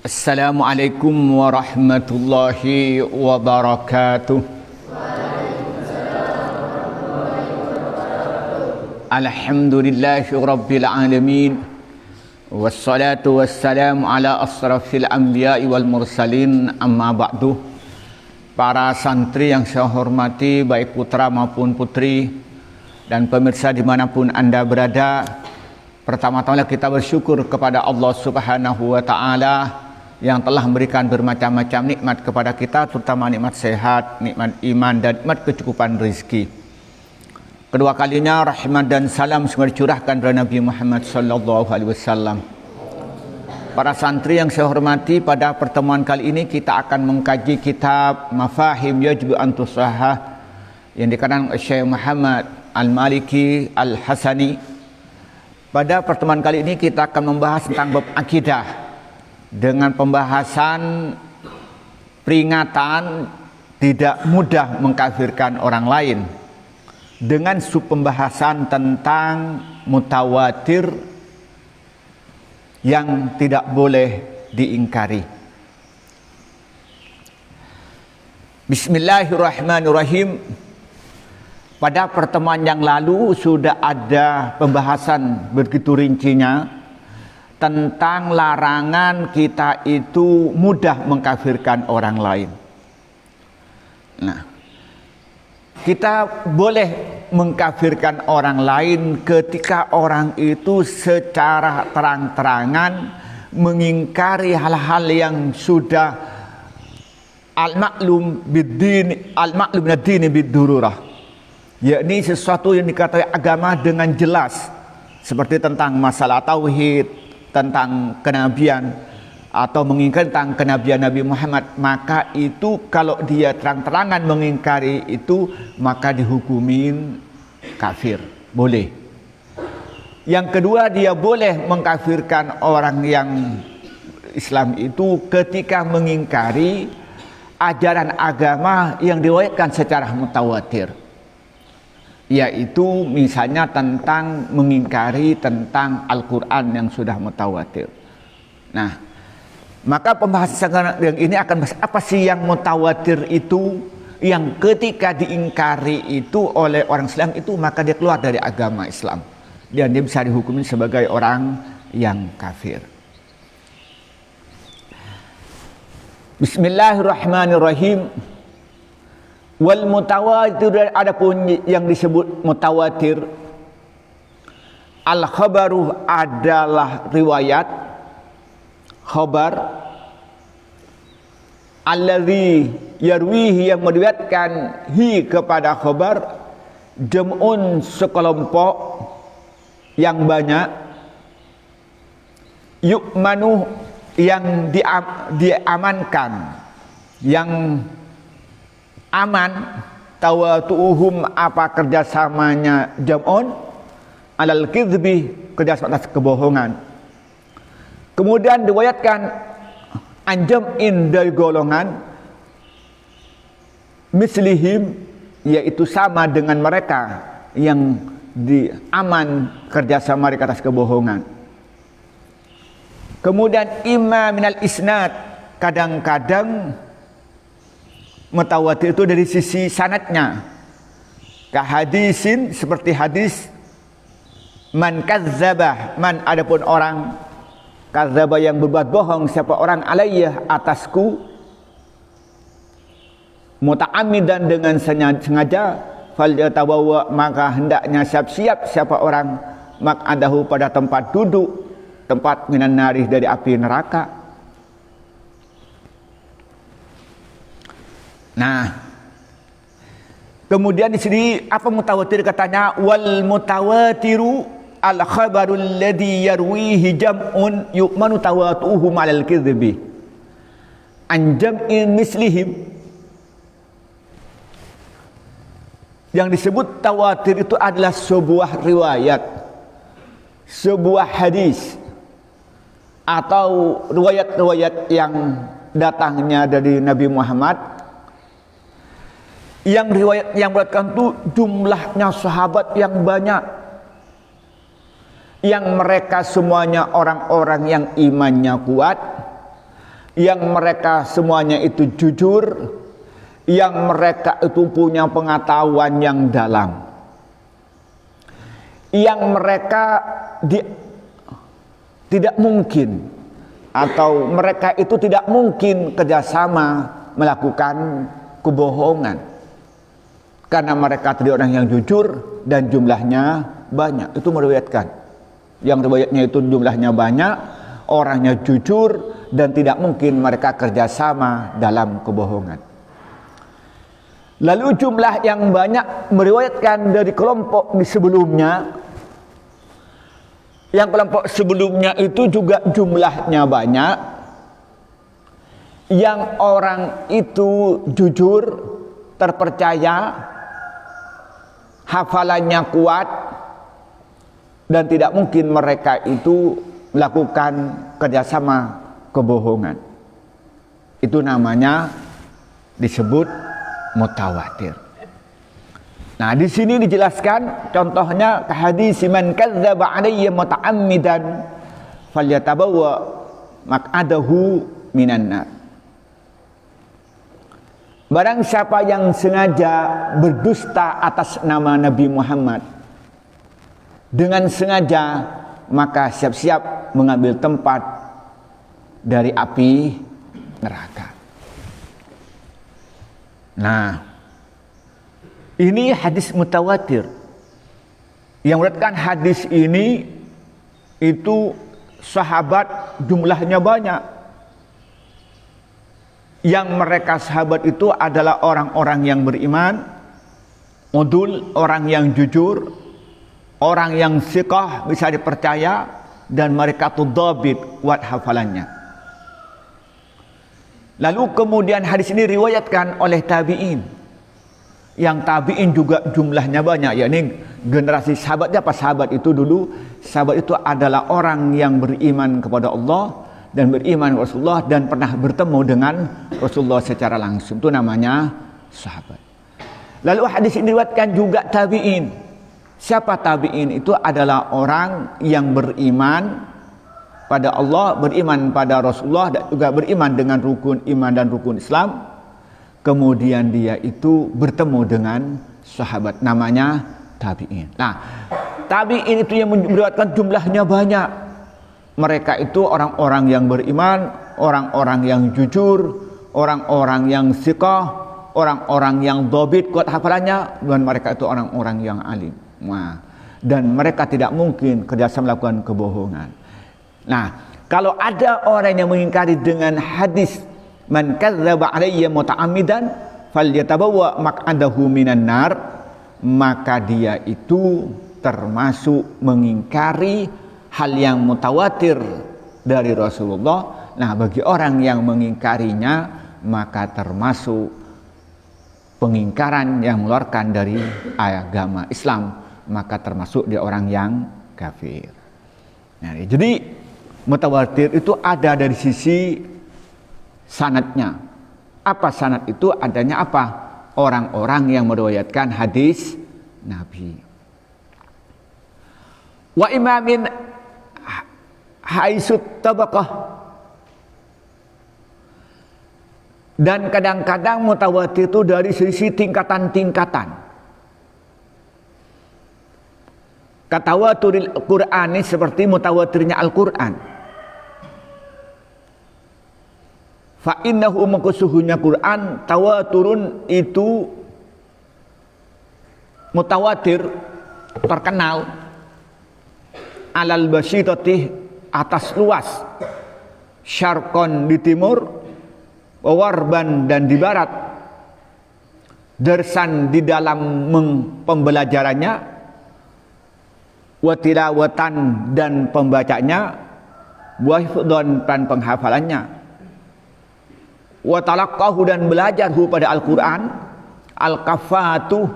Assalamualaikum warahmatullahi wabarakatuh. Alhamdulillahi rabbil alamin. Wassalatu wassalamu ala asrafil anbiya'i wal mursalin, amma ba'du. Para santri yang saya hormati, baik putra maupun putri, dan pemirsa dimanapun Anda berada, pertama-tama kita bersyukur kepada Allah Subhanahu wa Ta'ala yang telah memberikan bermacam-macam nikmat kepada kita, terutama nikmat sehat, nikmat iman, dan nikmat kecukupan rezeki. Kedua kalinya rahmat dan salam semoga dicurahkan kepada Nabi Muhammad sallallahu alaihi wasallam. Para santri yang saya hormati, pada pertemuan kali ini kita akan mengkaji kitab Mafahim Yajibu an Tusahhah yang dikarang Syekh Muhammad Al-Maliki Al-Hasani. Pada pertemuan kali ini kita akan membahas tentang bab akidah dengan pembahasan peringatan tidak mudah mengkafirkan orang lain, dengan subpembahasan tentang mutawatir yang tidak boleh diingkari. Bismillahirrahmanirrahim. Pada pertemuan yang lalu sudah ada pembahasan begitu rincinya tentang larangan kita itu mudah mengkafirkan orang lain. Nah, kita boleh mengkafirkan orang lain ketika orang itu secara terang-terangan mengingkari hal-hal yang sudah al-maklum bid-din, al-maklum bid-din bid-dururah, yakni sesuatu yang dikatakan agama dengan jelas, seperti tentang masalah tauhid, tentang kenabian, atau mengingkari tentang kenabian Nabi Muhammad, maka itu kalau dia terang-terangan mengingkari itu, maka dihukumin kafir, boleh. Yang kedua, dia boleh mengkafirkan orang yang Islam itu ketika mengingkari ajaran agama yang diriwayatkan secara mutawatir, yaitu misalnya tentang mengingkari tentang Al-Quran yang sudah mutawatir. Nah, maka pembahasan yang ini akan bahas apa sih yang mutawatir itu, yang ketika diingkari itu oleh orang Islam itu maka dia keluar dari agama Islam dan dia bisa dihukumi sebagai orang yang kafir. Bismillahirrahmanirrahim. Wal mutawatir, adapun yang disebut mutawatir, al khabaru adalah riwayat, khabar, alladzi yarwihi yang meriwayatkan hi kepada khabar, jam'un sekelompok yang banyak, yu'manu yang diamankan, yang aman, tawatuhum apa kerjasamanya jam'un, alal kizbi kerjasama atas kebohongan. Kemudian diwayatkan anjam'in dari golongan, mislihim yaitu sama dengan mereka yang diaman kerjasama mereka atas kebohongan. Kemudian imma minal isnad, kadang-kadang mutawatir itu dari sisi sanadnya, kahadisin seperti hadis man kazzabah, man adapun orang kazzabah yang berbuat bohong, siapa orang alayya atasku, muta'ammidan dengan sengaja, falyatabawa maka hendaknya siap-siap siapa orang maq'adahu pada tempat duduk, tempat minan narih dari api neraka. Nah, kemudian di sini apa mutawatir katanya? Wal mutawatiru al khabarul ladzi yarwihi jam'un yu'manu tawatuhu ma'al kizbi an jam'in mislihim. Yang disebut tawatir itu adalah sebuah riwayat, sebuah hadis, atau riwayat-riwayat yang datangnya dari Nabi Muhammad, yang riwayat yang meriwayatkan itu jumlahnya sahabat yang banyak, yang mereka semuanya orang-orang yang imannya kuat, yang mereka semuanya itu jujur, yang mereka itu punya pengetahuan yang dalam, yang mereka tidak mungkin atau mereka itu tidak mungkin kerjasama melakukan kebohongan, karena mereka tadi orang yang jujur dan jumlahnya banyak. Itu meriwayatkan, yang riwayatnya itu jumlahnya banyak, orangnya jujur, dan tidak mungkin mereka kerjasama dalam kebohongan. Lalu jumlah yang banyak meriwayatkan dari kelompok di sebelumnya. Yang kelompok sebelumnya itu juga jumlahnya banyak, yang orang itu jujur, terpercaya, hafalannya kuat, dan tidak mungkin mereka itu melakukan kerjasama kebohongan. Itu namanya disebut mutawatir. Nah, di sini dijelaskan contohnya hadis man kadzdzaba alayya muta'ammidan falyatabawwa maq'adahu minan nar. Barang siapa yang sengaja berdusta atas nama Nabi Muhammad dengan sengaja, maka siap-siap mengambil tempat dari api neraka. Nah, ini hadis mutawatir. Yang meriwayatkan hadis ini itu sahabat jumlahnya banyak. Yang mereka sahabat itu adalah orang-orang yang beriman, udul, orang yang jujur, orang yang siqah, bisa dipercaya, dan mereka tudabit, kuat hafalannya. Lalu kemudian hadis ini riwayatkan oleh tabi'in. Yang tabi'in juga jumlahnya banyak, yakni generasi sahabatnya. Apa sahabat itu dulu? Sahabat itu adalah orang yang beriman kepada Allah dan beriman kepada Rasulullah dan pernah bertemu dengan Rasulullah secara langsung. Itu namanya sahabat. Lalu hadis ini diriwayatkan juga tabi'in. Siapa tabi'in? Itu adalah orang yang beriman pada Allah, beriman pada Rasulullah, dan juga beriman dengan rukun iman dan rukun Islam. Kemudian dia itu bertemu dengan sahabat, namanya tabi'in. Nah, tabi'in itu yang meriwayatkan jumlahnya banyak. Mereka itu orang-orang yang beriman, orang-orang yang jujur, orang-orang yang siqah, orang-orang yang dhabit, kuat hafalannya, dan mereka itu orang-orang yang alim. Nah, dan mereka tidak mungkin kerjasama melakukan kebohongan. Nah, kalau ada orang yang mengingkari dengan hadis man kadzdzaba alayya muta'ammidan falyatabawwa maq'adahu minan nar, maka dia itu termasuk mengingkari hal yang mutawatir dari Rasulullah. Nah, bagi orang yang mengingkarinya, maka termasuk pengingkaran yang mengeluarkan dari agama Islam, maka termasuk dia orang yang kafir. Nah, jadi mutawatir itu ada dari sisi sanadnya. Apa sanad itu? Adanya apa? Orang-orang yang meriwayatkan hadis Nabi. Wa imamin haisut tabaqah. Dan kadang-kadang mutawatir itu dari sisi tingkatan-tingkatan. Katawaturil Qur'ani seperti mutawatirnya Al-Qur'an. Fa innahu maqsuhunya Quran tawaturun itu mutawatir, terkenal alal basyitati, atas luas, syarqon di timur, wawarban dan di barat, dersan di dalam pembelajarannya, watilawatan dan pembacanya, wahifdon dan penghafalannya, wa talaqqahu dan belajar pada Al-Quran, al-kafatu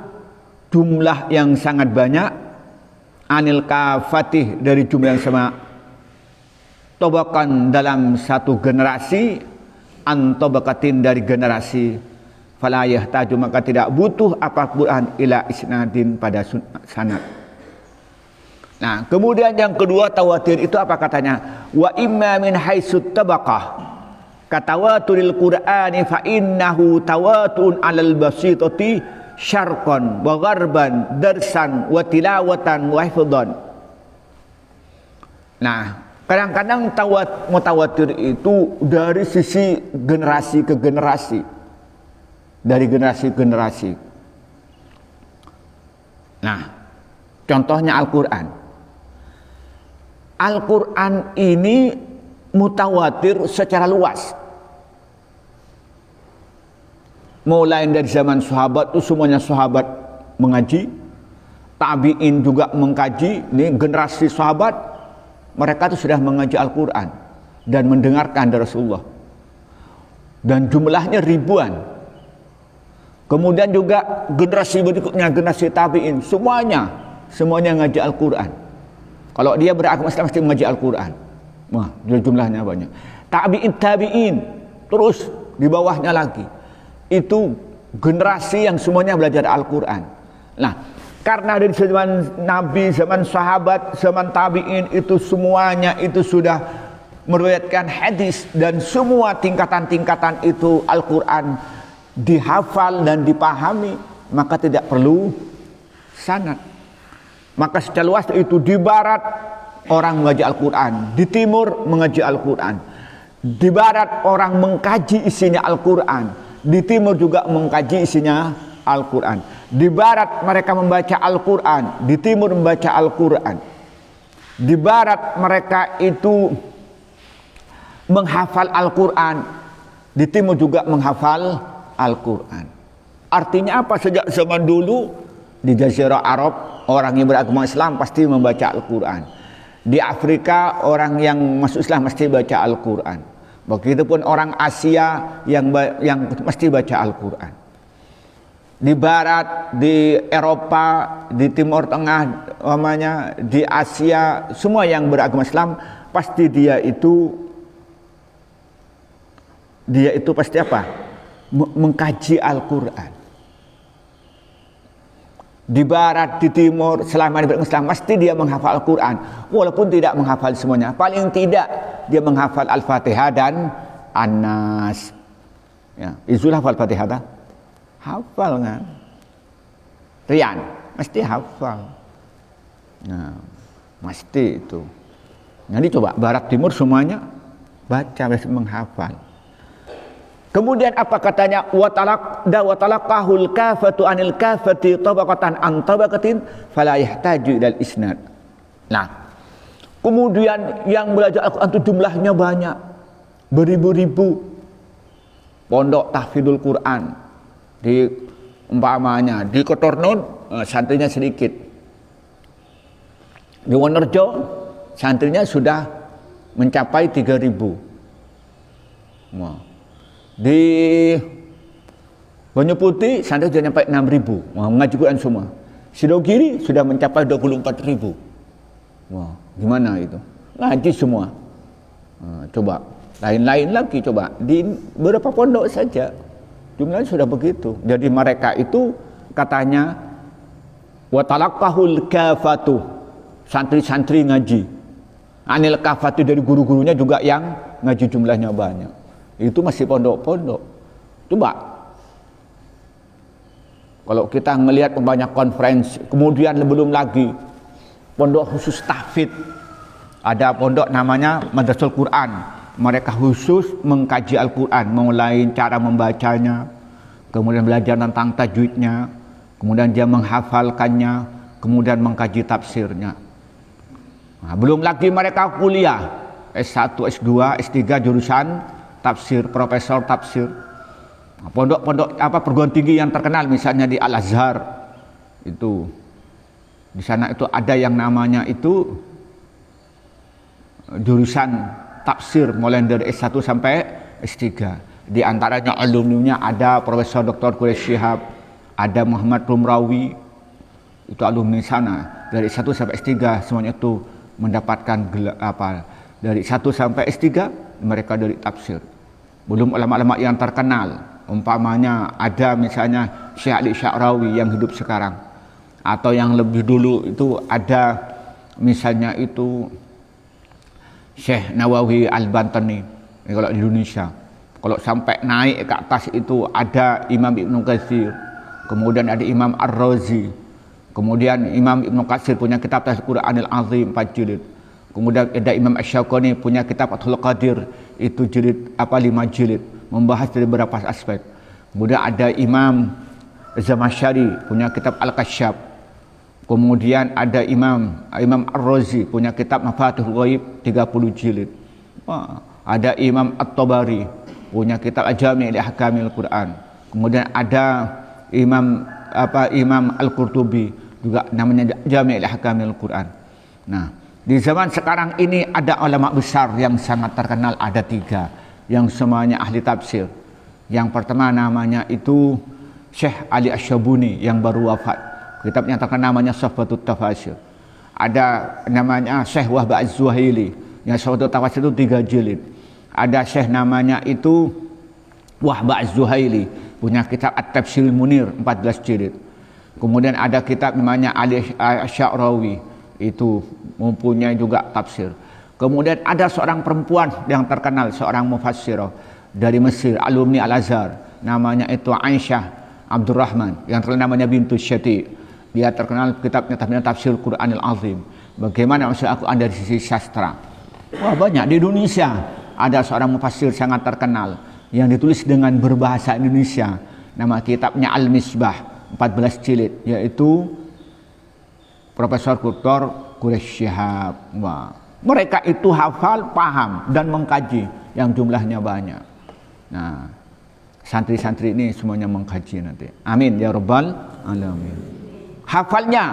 jumlah yang sangat banyak, anil kafatih dari jumlah yang sama, tobakan dalam satu generasi, antobakatin dari generasi, fala yahtaju maka tidak butuh apa Quran ila isnadin pada sanad. Nah, kemudian yang kedua tawatir itu apa katanya? Wa imma min haitsut tabaqah, katawaturil Qur'ani fa innahu tawatun 'alal basitati syarqan wa gharban darsan wa tilawatan wa hifdhan. Nah, kadang-kadang mutawatir itu dari sisi generasi ke generasi, dari generasi ke generasi. Nah, contohnya Al-Quran. Al-Quran ini mutawatir secara luas. Mulai dari zaman sahabat itu semuanya sahabat mengaji, tabi'in juga mengkaji. Ini generasi sahabat, mereka itu sudah mengaji Al-Quran dan mendengarkan dari Rasulullah. Dan jumlahnya ribuan. Kemudian juga generasi berikutnya, generasi tabi'in, semuanya ngaji Al-Quran. Kalau dia beragama Islam mesti mengaji Al-Quran. Wah, jumlahnya banyak. Tabi'in, terus di bawahnya lagi. Itu generasi yang semuanya belajar Al-Quran. Nah, karena dari zaman Nabi, zaman sahabat, zaman tabi'in itu semuanya itu sudah meriwayatkan hadis dan semua tingkatan-tingkatan itu Al-Quran dihafal dan dipahami, maka tidak perlu sanad. Maka secara luas itu di barat orang mengaji Al-Quran, di timur mengaji Al-Quran. Di barat orang mengkaji isinya Al-Quran, di timur juga mengkaji isinya Al-Quran. Di barat mereka membaca Al-Quran, di timur membaca Al-Quran. Di barat mereka itu menghafal Al-Quran, di timur juga menghafal Al-Quran. Artinya apa? Sejak zaman dulu di Jazirah Arab, orang yang beragama Islam pasti membaca Al-Quran. Di Afrika orang yang masuk Islam mesti baca Al-Quran. Begitupun orang Asia yang mesti baca Al-Quran. Di Barat, di Eropa, di Timur Tengah, di Asia, semua yang beragama Islam pasti dia itu pasti apa? Mengkaji Al-Quran. Di barat, di timur, selama dia beragama Islam mesti dia menghafal Al-Quran, walaupun tidak menghafal semuanya. Paling tidak dia menghafal Al-Fatihah dan An-Nas. Ya, Izul hafal Fatihah tak? Hafal kan? Rian mesti hafal. Nah, mesti itu. Jadi coba barat timur semuanya baca, menghafal. Kemudian apa katanya? Wa talaqahul kafatu anil kafati tabaqatan an tabaqatin fala yahtaju ilal isnad. Nah, kemudian yang belajar Al-Quran itu jumlahnya banyak, beribu-ribu. Pondok tahfidzul Quran di umpamanya di Kotornon santrinya sedikit. Di Wonerjo santrinya sudah mencapai 3.000. Wah. Di Banyu Putih santri sudah sampai 6.000, mengaji Quran semua. Sidogiri sudah mencapai 24.000. Wah, gimana itu? Ngaji semua. Coba lain-lain lagi, coba di beberapa pondok saja jumlahnya sudah begitu. Jadi mereka itu katanya wa talaqahul kafatu, santri-santri ngaji. Anil kafatu dari guru-gurunya juga yang ngaji jumlahnya banyak. Itu masih pondok-pondok. Coba kalau kita melihat banyak konferensi, kemudian belum lagi pondok khusus tahfidz. Ada pondok namanya Madrasatul Quran. Mereka khusus mengkaji Al-Quran, mulai cara membacanya, kemudian belajar tentang tajwidnya, kemudian dia menghafalkannya, kemudian mengkaji tafsirnya. Nah, belum lagi mereka kuliah S1, S2, S3 jurusan tafsir, profesor tafsir. Nah, pondok-pondok perguruan tinggi yang terkenal misalnya di Al-Azhar itu, di sana itu ada yang namanya itu jurusan tafsir mulai dari S1 sampai S3. Di antaranya alumninya ada Profesor Dr. Quraish Shihab, ada Muhammad Rumrawi, itu alumni sana. Dari S1 sampai S3 semuanya itu mendapatkan dari 1 sampai S3 mereka dari tafsir. Belum ulama-ulama yang terkenal, umpamanya ada misalnya Syekh Ali Sya'rawi yang hidup sekarang, atau yang lebih dulu itu ada misalnya itu Syekh Nawawi Al-Bantani kalau di Indonesia. Kalau sampai naik ke atas itu ada Imam Ibnu Katsir, kemudian ada Imam Ar-Razi, kemudian Imam Ibnu Katsir punya kitab Tafsir Quranil Azim 4 jilid. Kemudian ada Imam Asy-Syaukani punya kitab Fathul Qadir, itu jilid 5 jilid, membahas dari beberapa aspek. Kemudian ada Imam Zamakhsyari punya kitab Al-Kasyaf. Kemudian ada Imam Ar-Razi punya kitab Mafatihul Ghaib 30 jilid. Ada Imam At-Tabari punya kitab Al-Jami' li Ahkamil Quran. Kemudian ada Imam Al-Qurtubi juga namanya Jami' li Ahkamil Quran. Nah, di zaman sekarang ini ada ulama besar yang sangat terkenal, ada 3 yang semuanya ahli tafsir. Yang pertama namanya itu Syekh Ali Asy-Syabuni yang baru wafat. Kitabnya terkenal namanya Safwatut Tafasir. Ada namanya Syekh Wahb Az-Zuhaili yang Safwatut Tafasir itu 3 jilid. Ada Syekh namanya itu Wahb Az-Zuhaili punya kitab At-Tafsirul Munir 14 jilid. Kemudian ada kitab namanya Ali Asy-Sya'rawi, itu mempunyai juga tafsir. Kemudian ada seorang perempuan yang terkenal, seorang mufassirah dari Mesir, alumni Al-Azhar, namanya itu Aisyah Abdurrahman, yang terkenal namanya Bintu Syati. Dia terkenal kitabnya Tafsir Quranil Azim. Bagaimana maksud aku dari sisi sastra? Wah, banyak di Indonesia. Ada seorang mufassir sangat terkenal yang ditulis dengan berbahasa Indonesia. Nama kitabnya Al-Misbah 14 jilid, yaitu Profesor Dr. Quraish Shihab. Wah, mereka itu hafal, paham dan mengkaji yang jumlahnya banyak. Nah, santri-santri ini semuanya mengkaji nanti. Amin ya rabbal alamin. Hafalnya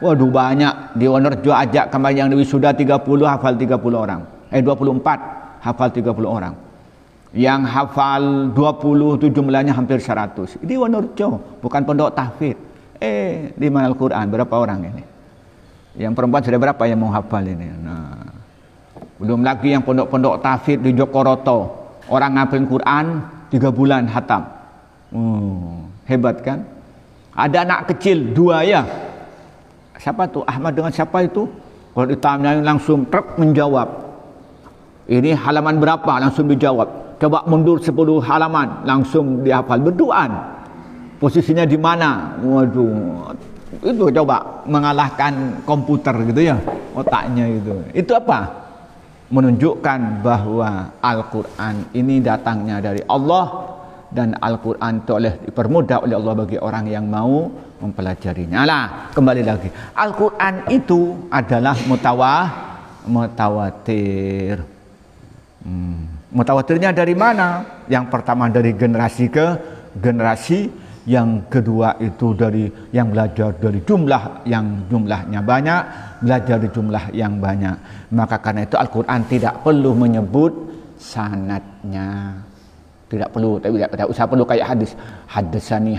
waduh banyak. Di Wonorejo ajak kemarin yang wisuda 30 hafal 30 orang. 24 hafal 30 orang. Yang hafal 20 itu jumlahnya hampir 100. Di Wonorejo, bukan pondok tahfidz. Di mana Al-Quran berapa orang ini? Yang perempuan sudah berapa yang mau hafal ini? Nah, belum lagi yang pondok-pondok tahfidz di Jokoroto, orang ngapalin Quran 3 bulan hatam. Hebat kan? Ada anak kecil 2 ya. Siapa tuh? Ahmad dengan siapa itu? Kalau ditanya langsung truk menjawab. Ini halaman berapa? Langsung dijawab. Coba mundur 10 halaman, langsung dihafal. Berduaan. Posisinya di mana? Waduh. Itu coba mengalahkan komputer gitu ya, otaknya itu. Itu apa? Menunjukkan bahwa Al-Quran ini datangnya dari Allah, dan Al-Quran itu dipermudah oleh Allah bagi orang yang mau mempelajarinya. Lah, kembali lagi, Al-Quran itu adalah mutawatir. Mutawatirnya dari mana? Yang pertama dari generasi ke generasi, yang kedua itu dari yang belajar dari jumlahnya banyak, belajar dari jumlah yang banyak. Maka karena itu Al-Quran tidak perlu menyebut sanadnya, tidak perlu, tidak usah perlu kayak hadis, hadasani,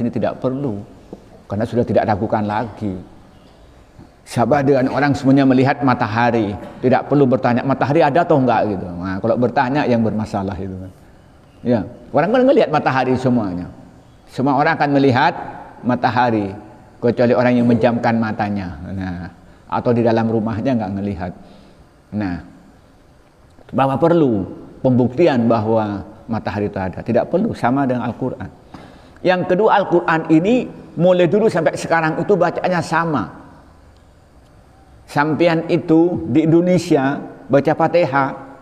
tidak perlu, karena sudah tidak ragukan lagi. Sama dengan orang semuanya melihat matahari, tidak perlu bertanya matahari ada atau enggak gitu. Nah, kalau bertanya yang bermasalah itu kan. Ya, orang kan melihat matahari semuanya. Semua orang akan melihat matahari, kecuali orang yang menjamkan matanya. Nah, atau di dalam rumahnya enggak melihat. Nah, bahwa perlu pembuktian bahwa matahari itu ada, tidak perlu, sama dengan Al-Quran. Yang kedua, Al-Quran ini mulai dulu sampai sekarang itu bacaannya sama. Sampian itu di Indonesia baca Fatihah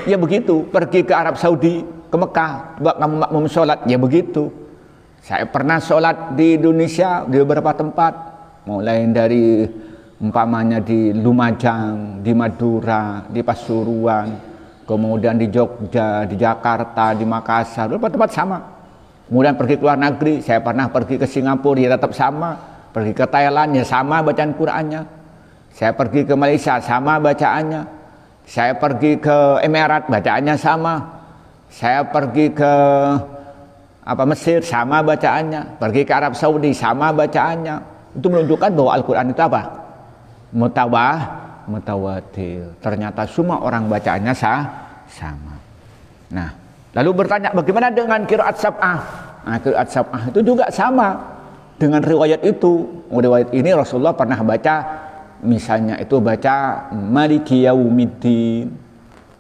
ya begitu, pergi ke Arab Saudi, ke Mekah, buat kamu makmum sholat ya begitu. Saya pernah sholat di Indonesia di beberapa tempat, mulai dari umpamanya di Lumajang, di Madura, di Pasuruan, kemudian di Jogja, di Jakarta, di Makassar, beberapa tempat sama. Kemudian pergi ke luar negeri, saya pernah pergi ke Singapura ya tetap sama. Pergi ke Thailand ya sama bacaan Qurannya. Saya pergi ke Malaysia sama bacaannya. Saya pergi ke Emirat bacaannya sama. Saya pergi ke Mesir sama bacaannya. Pergi ke Arab Saudi sama bacaannya. Itu menunjukkan bahwa Al-Quran itu apa? Mutawatir. Ternyata semua orang bacaannya sama. Nah, lalu bertanya bagaimana dengan qiraat sab'ah? Nah, qiraat sab'ah itu juga sama dengan riwayat itu. Riwayat ini Rasulullah pernah baca, misalnya itu baca Maliki Yaumiddin.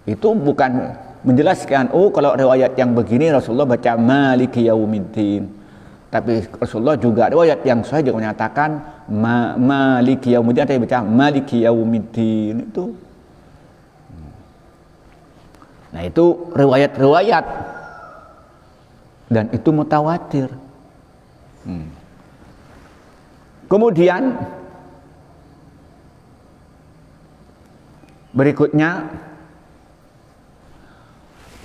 Itu bukan menjelaskan, oh kalau riwayat yang begini Rasulullah baca Maliki Yaumiddin. Tapi Rasulullah juga riwayat yang sahih juga menyatakan Maliki Yaumiddin, ada yang baca Maliki Yaumiddin itu. Nah itu riwayat-riwayat dan itu mutawatir. Kemudian berikutnya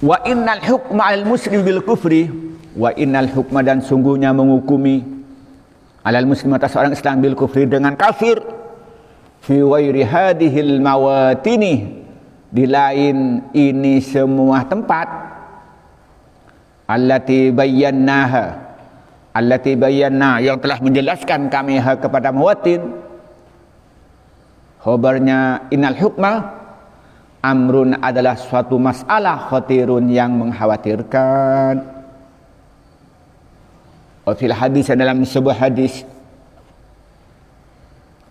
wa innal hukma 'alal muslim bil kufri, wa innal hukma, dan sungguhnya menghukumi, 'alal muslim atas orang Islam bil kufri dengan kafir, fi ghairi hadhil mawatini, di lain ini semua tempat, allati bayyanaha, allati bayyana, yang telah menjelaskan kami kepada mawatin. Khabarnya innal hukma amrun adalah suatu masalah khatirun yang mengkhawatirkan. Fil hadis, dalam sebuah hadis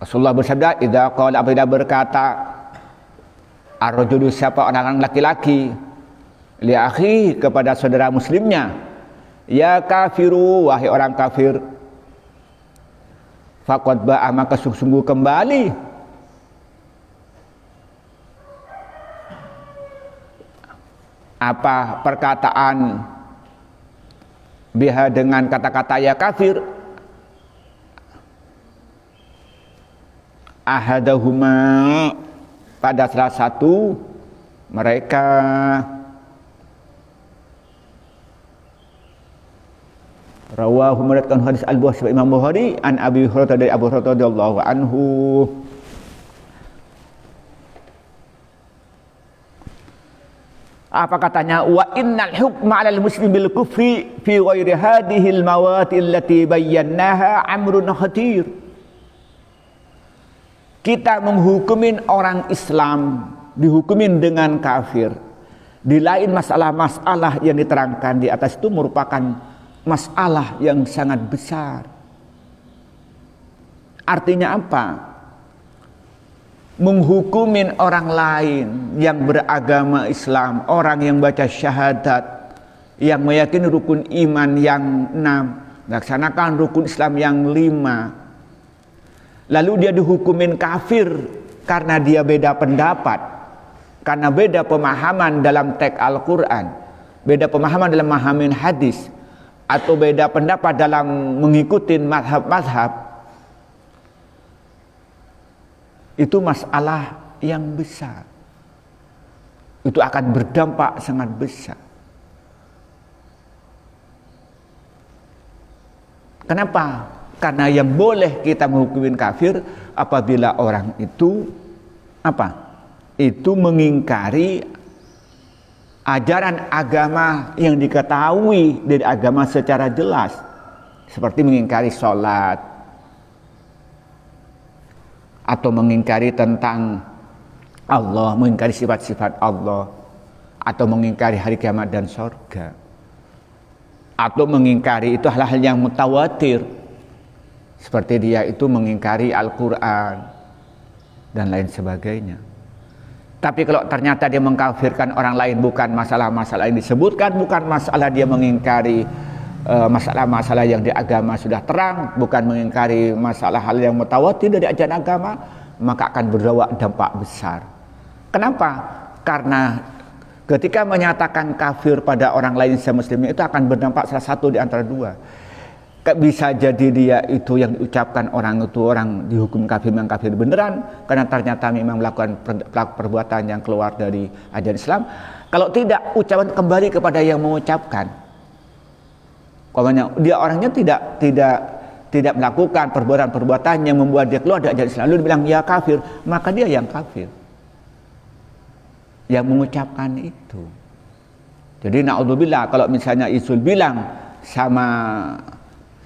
Rasulullah bersabda, idza qala, apabila berkata ar-rajulu, siapa orang laki-laki, li akhi, kepada saudara muslimnya, ya kafiru, wahai orang kafir, faqad ba'a, maka sungguh kembali apa perkataan biha, dengan kata-kata ya kafir, ahadahuma, pada salah satu mereka. Rawahu, meriwayatkan hadis Al-Bukhari, Imam Bukhari, an Abi Hurairah, dari Abu Hurairah radhiyallahu anhu. Apa katanya? Wa innal hukma 'alal muslim bil kufri fi ghairi hadhil mawati allati bayyanaha amrun khatir. Kita menghukumin orang Islam, dihukumin dengan kafir, di lain masalah-masalah yang diterangkan di atas itu merupakan masalah yang sangat besar. Artinya apa? Menghukumin orang lain yang beragama Islam, orang yang baca syahadat, yang meyakini rukun iman yang 6, melaksanakan rukun Islam yang 5, lalu dia dihukumin kafir karena dia beda pendapat, karena beda pemahaman dalam teks Al-Quran, beda pemahaman dalam memahami hadis, atau beda pendapat dalam mengikuti mazhab-mazhab. Itu masalah yang besar. Itu akan berdampak sangat besar. Kenapa? Karena yang boleh kita menghukumin kafir apabila orang itu apa? Itu mengingkari ajaran agama yang diketahui dari agama secara jelas, seperti mengingkari sholat, atau mengingkari tentang Allah, mengingkari sifat-sifat Allah, atau mengingkari hari kiamat dan surga, atau mengingkari itu hal-hal yang mutawatir, seperti dia itu mengingkari Al-Quran dan lain sebagainya. Tapi kalau ternyata dia mengkafirkan orang lain, bukan masalah-masalah yang disebutkan, bukan masalah dia mengingkari masalah-masalah yang di agama sudah terang, bukan mengingkari masalah hal yang mutawatir dari ajaran agama, maka akan berdampak dampak besar. Kenapa? Karena ketika menyatakan kafir pada orang lain semuslimnya, itu akan berdampak salah satu di antara dua. Bisa jadi dia itu yang diucapkan orang itu, orang dihukum kafir, memang kafir beneran karena ternyata memang melakukan perbuatan yang keluar dari ajaran Islam. Kalau tidak, ucapan kembali kepada yang mengucapkan. Dia orangnya tidak melakukan perbuatan-perbuatan yang membuat dia keluar dari ajaran Islam, lalu dibilang ya kafir, maka dia yang kafir yang mengucapkan itu. Jadi na'udzubillah, kalau misalnya Isul bilang sama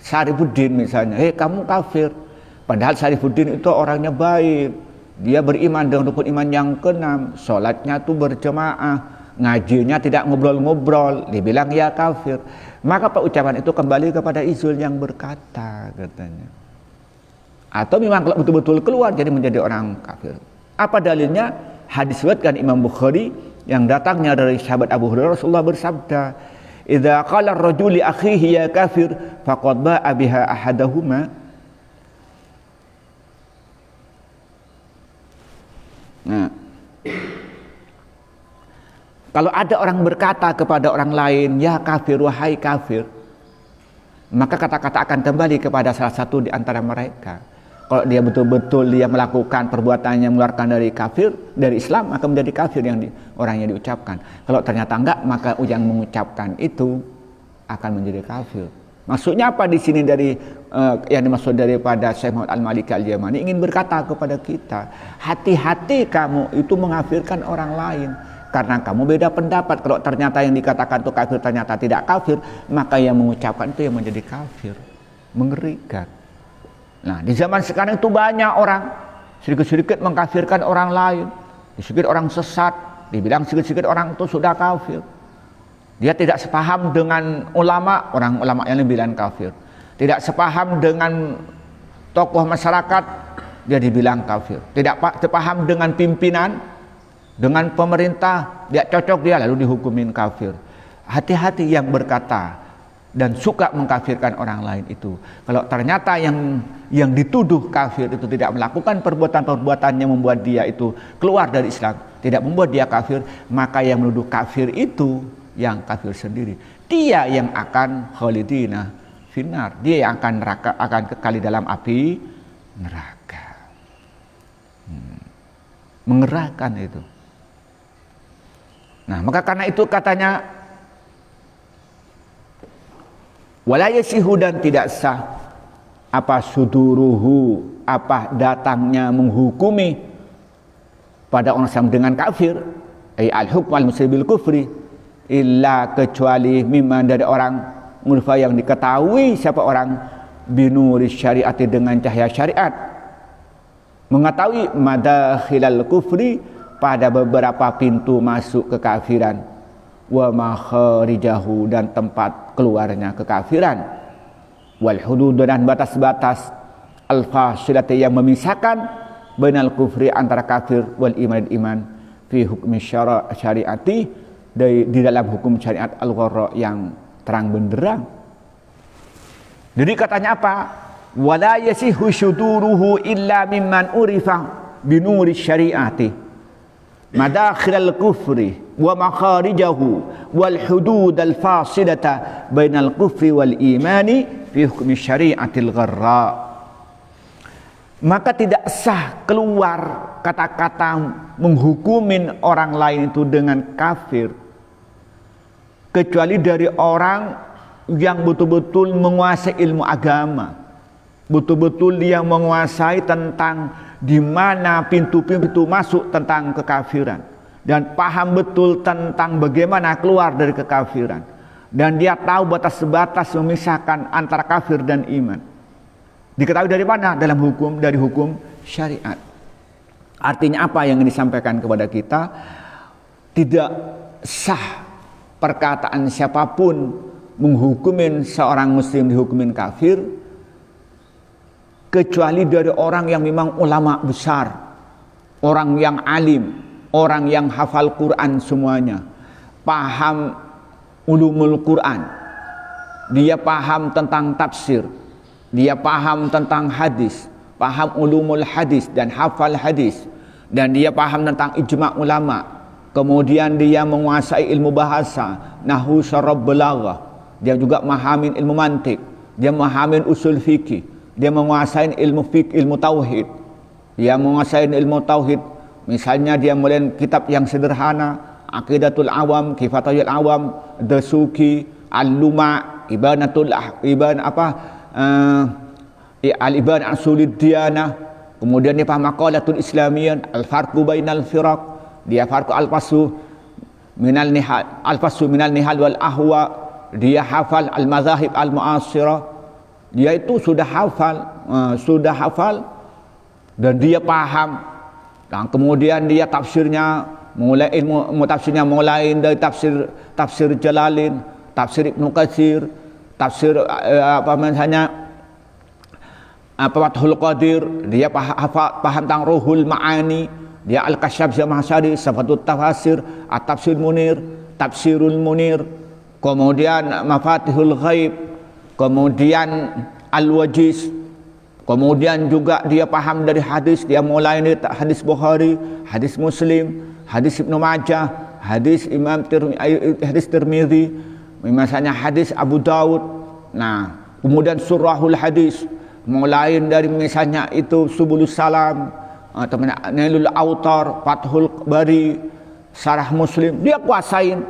Syarifuddin misalnya, kamu kafir, padahal Syarifuddin itu orangnya baik, dia beriman dengan rukun iman yang ke-6, sholatnya tuh berjamaah, ngajinya tidak ngobrol-ngobrol, dibilang ya kafir, maka ucapan itu kembali kepada Izul yang berkata, katanya. Atau memang kalau betul-betul keluar jadi menjadi orang kafir. Apa dalilnya? Hadis riwayatkan Imam Bukhari yang datangnya dari sahabat Abu Hurairah, Rasulullah bersabda, "Idza qala ar-rajulu li akhihi ya kafir faqad ba'a biha ahaduhuma." Nah, kalau ada orang berkata kepada orang lain, "Ya kafir, wahai kafir," maka kata-kata akan kembali kepada salah satu di antara mereka. Kalau dia betul-betul dia melakukan perbuatan yang mengeluarkan dari kafir, dari Islam, maka menjadi kafir orang yang diucapkan. Kalau ternyata enggak, maka yang mengucapkan itu akan menjadi kafir. Maksudnya apa di sini dari yang dimaksud daripada Syekh Muhammad Al-Maliki Al-Yamani ingin berkata kepada kita, hati-hati kamu itu mengkafirkan orang lain. Karena kamu beda pendapat. Kalau ternyata yang dikatakan itu kafir ternyata tidak kafir, maka yang mengucapkan itu yang menjadi kafir. Mengerikan. Nah, di zaman sekarang itu banyak orang sedikit-sedikit mengkafirkan orang lain. Sedikit orang sesat, dibilang sedikit-sedikit orang itu sudah kafir. Dia tidak sepaham dengan ulama, orang ulama yang dibilang kafir. Tidak sepaham dengan tokoh masyarakat, dia dibilang kafir. Tidak sepaham dengan pimpinan, dengan pemerintah, dia cocok dia lalu dihukumin kafir. Hati-hati yang berkata dan suka mengkafirkan orang lain itu. Kalau ternyata yang dituduh kafir itu tidak melakukan perbuatan-perbuatan yang membuat dia itu keluar dari Islam, tidak membuat dia kafir, maka yang menuduh kafir itu yang kafir sendiri. Dia yang akan khalidina finnar, dia yang akan kekal di dalam api neraka. Mengerahkan itu. Nah, maka karena itu katanya wala yasihu, dan tidak sah apa suduruhu, apa datangnya menghukumi pada orang Islam dengan kafir, al-hukm al-muslim bil kufri, illa kecuali mimman dari orang urfa yang diketahui siapa orang binuri syariati dengan cahaya syariat, mengetahui madakhilal kufri pada beberapa pintu masuk kekafiran, wa makharijahu dan tempat keluarnya kekafiran, wal hudud dan batas-batas al-fasilati yang memisahkan bainal kufri antara kafir wal iman fi hukmi syariati di dalam hukum syariat al-gharra yang terang benderang. Jadi katanya apa? Wala yasihu syuduruhu illa mimman urifa binuri syariati madakhilal kufri wa makharijahu wal hudud al fasilata bainal kufri wal imani fi hukmi syariatil gharra. Maka tidak sah keluar kata-kata menghukumin orang lain itu dengan kafir kecuali dari orang yang betul-betul menguasai ilmu agama, betul-betul dia menguasai tentang di mana pintu-pintu masuk tentang kekafiran, dan paham betul tentang bagaimana keluar dari kekafiran, dan dia tahu batas-batas memisahkan antara kafir dan iman. Diketahui dari mana? Dalam hukum, dari hukum syariat. Artinya apa yang disampaikan kepada kita? Tidak sah perkataan siapapun menghukumin seorang muslim dihukumin kafir kecuali dari orang yang memang ulama besar, orang yang alim, orang yang hafal Quran semuanya, paham ulumul Quran, dia paham tentang tafsir, dia paham tentang hadis, paham ulumul hadis dan hafal hadis, dan dia paham tentang ijma' ulama, kemudian dia menguasai ilmu bahasa, nahwu, syarab, balaghah, dia juga memahamin ilmu mantik, dia memahamin usul fikih, dia menguasai ilmu fiqh, ilmu tauhid. Dia menguasai ilmu tauhid. Misalnya dia mulai kitab yang sederhana, Aqidatul Awam, Kifatul Awam, Dasuki, Al-Luma, Al-Iban Asulid Diyanah. Kemudian dia paham Maqalatul Islamiyyah, Al-Farqu Bainal Firaq, dia farqu al-fasu minal nihal wal ahwa, dia hafal al-mazahib al-mu'asirah. Dia itu sudah hafal dan dia paham. Dan kemudian dia tafsirnya mulai dari tafsir Jalalin, tafsir Ibnu Katsir, tafsir Fathul Qadir, dia paham tentang Ruhul Ma'ani, dia Al-Kasyaf Zamakhsyari, Sifatut Tafasir, At-Tafsir Munir, Tafsirul Munir, kemudian Mafatihul Ghaib, kemudian Al-Wajiz, kemudian juga dia paham dari hadis, dia mulai dari hadis Bukhari, hadis Muslim, hadis Ibnu Majah, hadis hadis Tirmidzi, misalnya hadis Abu Daud. Nah, kemudian surahul hadis, mulai dari misalnya itu Subulus Salam atau Nailul Autar, Fathul Bari, Syarah Muslim, dia kuasain.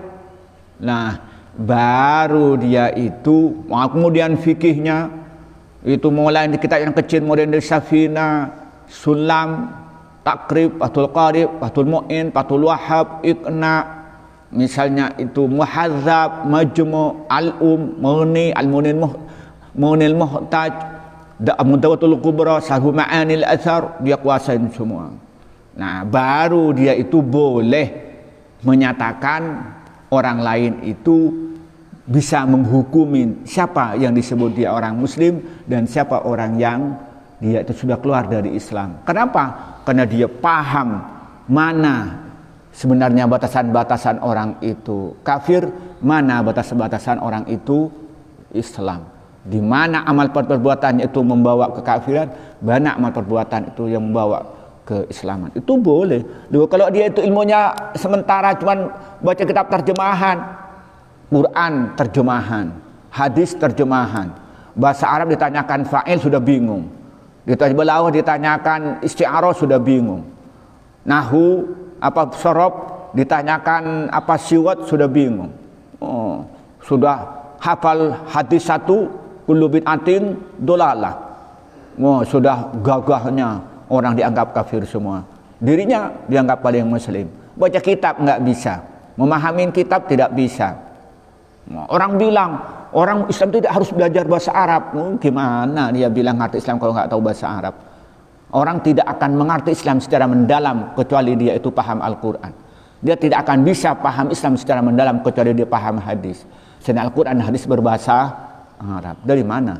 Nah, baru dia itu kemudian fikihnya itu mulai di kitab yang kecil, kemudian dari Safina, Sulam, Takrib, Fathul Qarib, Fathul Mu'in, Fathul Wahhab, Iqna, misalnya itu Muhadzab, Majmu', Al-Um, Mughni, Al-Munil Muhtaj, Mudawatul Kubra, Sahih Ma'anil Athar, dia kuasain semua. Nah, baru dia itu boleh menyatakan orang lain itu bisa menghukumin siapa yang disebut dia orang muslim dan siapa orang yang dia itu sudah keluar dari Islam. Kenapa? Karena dia paham mana sebenarnya batasan-batasan orang itu kafir, mana batasan-batasan orang itu Islam. Di mana amal perbuatannya itu membawa kekafiran, mana amal perbuatan itu yang membawa keislaman. Itu boleh. Lalu kalau dia itu ilmunya sementara cuman baca kitab terjemahan, Quran terjemahan, hadis terjemahan, bahasa Arab ditanyakan fa'il sudah bingung, belaghah ditanyakan isti'arah sudah bingung, nahwu apa sorob ditanyakan apa siwat sudah bingung. Sudah hafal hadis satu, kullu bid'atin dolalah. Sudah gagahnya orang dianggap kafir semua. Dirinya dianggap paling muslim. Baca kitab nggak bisa, memahami kitab tidak bisa. Orang bilang orang Islam tidak harus belajar bahasa Arab. Gimana dia bilang ngerti Islam kalau nggak tahu bahasa Arab? Orang tidak akan mengerti Islam secara mendalam kecuali dia itu paham Al-Quran. Dia tidak akan bisa paham Islam secara mendalam kecuali dia paham hadis. Sedangkan Al-Quran dan hadis berbahasa Arab. Dari mana?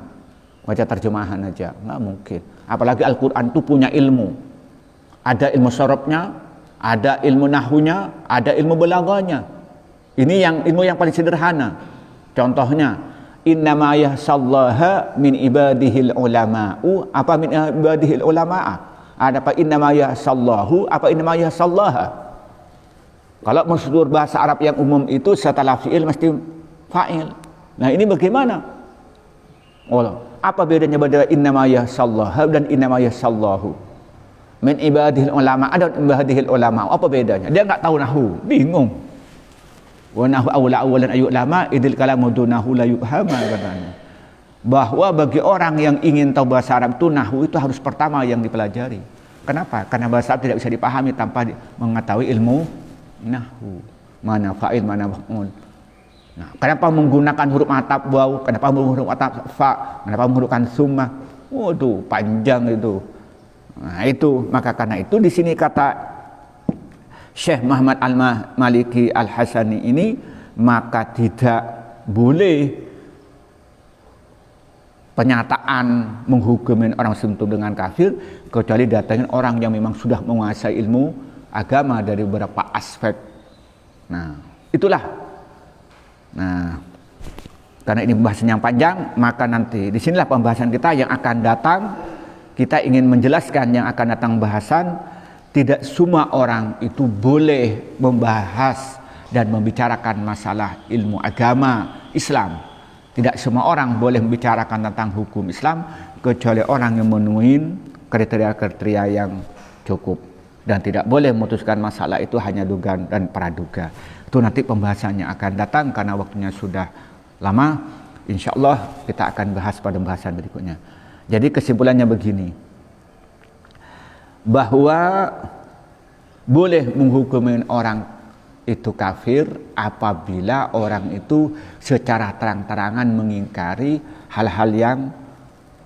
Baca terjemahan aja, nggak mungkin. Apalagi Al-Quran itu punya ilmu. Ada ilmu sorobnya, ada ilmu nahunya, ada ilmu belaghahnya. Ini yang ilmu yang paling sederhana. Contohnya, innama yahsallaha min ibadihil ulama'u, apa min ibadihil ulama'a? Ada apa innama yahsallahu, apa innama yahsallaha? Kalau menurut bahasa Arab yang umum itu setelah fi'il mesti fa'il. Nah, ini bagaimana? Apa bedanya pada innama yahsallaha dan innama yahsallahu? Min ibadihil ulama'a dan ibadihil ulama'u. Apa bedanya? Dia enggak tahu nahwu, bingung. Wa nahu awalan ayu lama idil kalamu dunahu la yuhama, katanya. Bahwa bagi orang yang ingin tahu bahasa Arab itu nahwu itu harus pertama yang dipelajari. Kenapa? Karena bahasa Arab tidak bisa dipahami tanpa mengetahui ilmu nahwu. Mana fa'il, mana maf'ul. Nah, kenapa menggunakan huruf ataf waw? Kenapa menggunakan huruf ataf fa? Kenapa menggunakan summa? Waduh, panjang itu. Nah, itu maka karena itu di sini kata Syekh Muhammad Al-Maliki Al-Hasani ini, maka tidak boleh penyataan menghukumi orang tertentu dengan kafir kecuali datangin orang yang memang sudah menguasai ilmu agama dari beberapa aspek. Nah, itulah. Nah, karena ini pembahasan yang panjang, maka nanti disinilah pembahasan kita yang akan datang. Kita ingin menjelaskan yang akan datang bahasan. Tidak semua orang itu boleh membahas dan membicarakan masalah ilmu agama Islam. Tidak semua orang boleh membicarakan tentang hukum Islam kecuali orang yang memenuhi kriteria-kriteria yang cukup. Dan tidak boleh memutuskan masalah itu hanya duga dan praduga. Itu nanti pembahasannya akan datang karena waktunya sudah lama. Insya Allah kita akan bahas pada pembahasan berikutnya. Jadi kesimpulannya begini, bahwa boleh menghukumi orang itu kafir apabila orang itu secara terang-terangan mengingkari hal-hal yang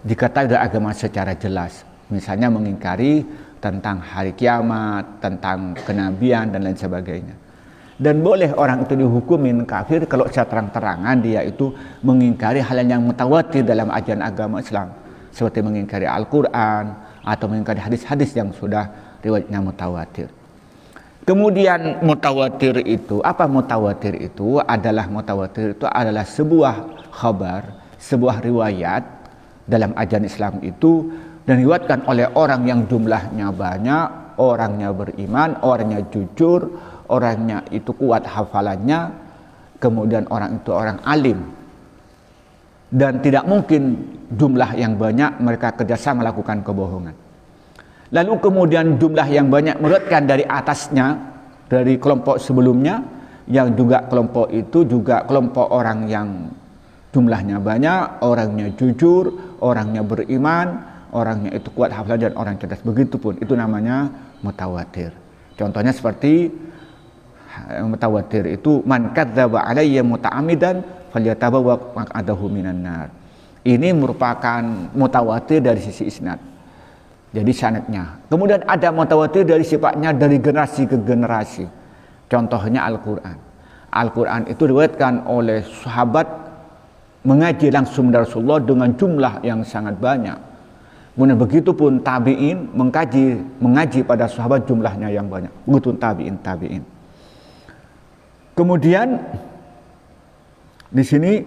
diketahui dari agama secara jelas. Misalnya mengingkari tentang hari kiamat, tentang kenabian dan lain sebagainya. Dan boleh orang itu dihukumin kafir kalau secara terang-terangan dia itu mengingkari hal yang mutawatir dalam ajaran agama Islam, seperti mengingkari Al-Quran atau mengingkari hadis-hadis yang sudah riwayatnya mutawatir. Kemudian mutawatir itu, apa mutawatir itu? Mutawatir itu adalah sebuah khabar, sebuah riwayat dalam ajaran Islam itu, dan diriwayatkan oleh orang yang jumlahnya banyak, orangnya beriman, orangnya jujur, orangnya itu kuat hafalannya, kemudian orang itu orang alim, dan tidak mungkin jumlah yang banyak mereka kerjasama melakukan kebohongan. Lalu kemudian jumlah yang banyak meriwayatkan dari atasnya, dari kelompok sebelumnya, yang juga kelompok itu juga kelompok orang yang jumlahnya banyak, orangnya jujur, orangnya beriman, orangnya itu kuat hafalan dan orang cerdas. Begitupun itu namanya mutawatir. Contohnya seperti mutawatir itu, man kadzdzaba alayya muta'ammidan falyatabawwa maq'adahu minan nar. Ini merupakan mutawatir dari sisi isnad, jadi sanadnya. Kemudian ada mutawatir dari sifatnya dari generasi ke generasi. Contohnya Al-Quran. Al-Quran itu diriwayatkan oleh sahabat mengaji langsung dari Rasulullah dengan jumlah yang sangat banyak. Kemudian begitu pun tabi'in mengaji pada sahabat jumlahnya yang banyak. Begitu tabi'in. Kemudian di sini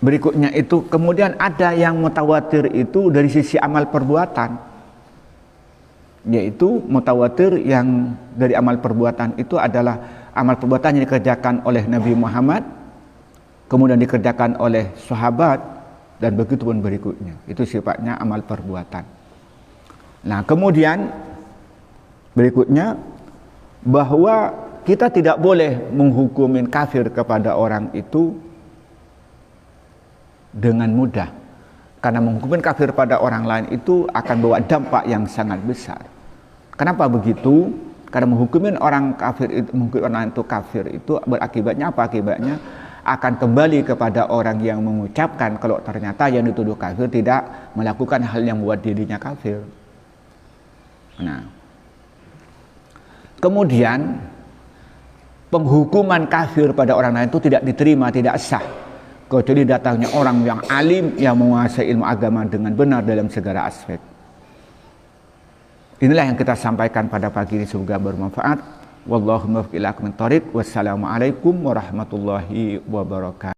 berikutnya itu, kemudian ada yang mutawatir itu dari sisi amal perbuatan, yaitu mutawatir yang dari amal perbuatan itu adalah amal perbuatan yang dikerjakan oleh Nabi Muhammad, kemudian dikerjakan oleh sahabat, dan begitu pun berikutnya. Itu sifatnya amal perbuatan. Nah, kemudian berikutnya, bahwa kita tidak boleh menghukumin kafir kepada orang itu dengan mudah, karena menghukumin kafir pada orang lain itu akan bawa dampak yang sangat besar. Kenapa begitu? Karena menghukumin orang itu kafir itu berakibatnya apa? Akibatnya akan kembali kepada orang yang mengucapkan kalau ternyata yang dituduh kafir tidak melakukan hal yang membuat dirinya kafir. Nah, kemudian penghukuman kafir pada orang lain itu tidak diterima, tidak sah, kecuali datangnya orang yang alim yang menguasai ilmu agama dengan benar dalam segala aspek. Inilah yang kita sampaikan pada pagi ini, semoga bermanfaat. Wallahu muwaffiq ila aqwamit thoriq. Wassalamualaikum warahmatullahi wabarakatuh.